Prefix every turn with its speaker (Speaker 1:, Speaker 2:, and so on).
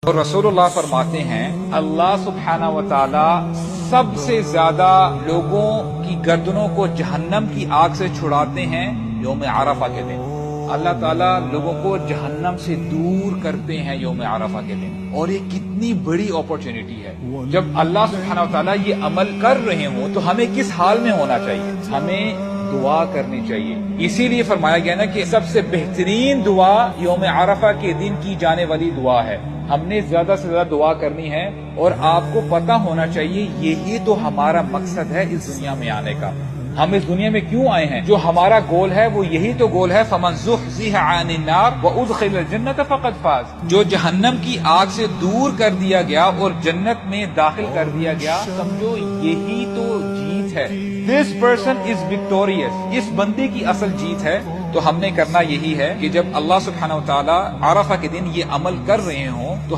Speaker 1: اور رسولullah فرماتے ہیں اللہ سبحانہ و تعالی سب سے زیادہ لوگوں کی گردنوں کو جہنم کی آگ سے چھڑاتے ہیں یوم عرفہ کے دن۔ اللہ تعالیٰ لوگوں کو جہنم سے دور کرتے ہیں یوم عرفہ کے دن، اور یہ کتنی بڑی اپرچونٹی ہے۔ جب اللہ سبحانہ و تعالیٰ یہ عمل کر رہے ہوں تو ہمیں کس حال میں ہونا چاہیے؟ ہمیں دعا کرنی چاہیے۔ اسی لیے فرمایا گیا نا کہ سب سے بہترین دعا یوم عرفہ کے دن کی جانے والی دعا ہے۔ ہم نے زیادہ سے زیادہ دعا کرنی ہے، اور آپ کو پتہ ہونا چاہیے یہی تو ہمارا مقصد ہے اس دنیا میں آنے کا۔ ہم اس دنیا میں کیوں آئے ہیں؟ جو ہمارا گول ہے وہ یہی تو گول ہے، فَمَنْ زُحْزِحَ عَنِ النَّارِ وَأُدْخِلَ الْجَنَّةَ فَقَدْ فَازَ۔ جو جہنم کی آگ سے دور کر دیا گیا اور جنت میں داخل کر دیا گیا، سمجھو یہی تو جیت ہے۔ This person is victorious۔ اس بندے کی اصل جیت ہے۔ تو ہم نے کرنا یہی ہے کہ جب اللہ سبحانہ و تعالی عرفہ کے دن یہ عمل کر رہے ہوں تو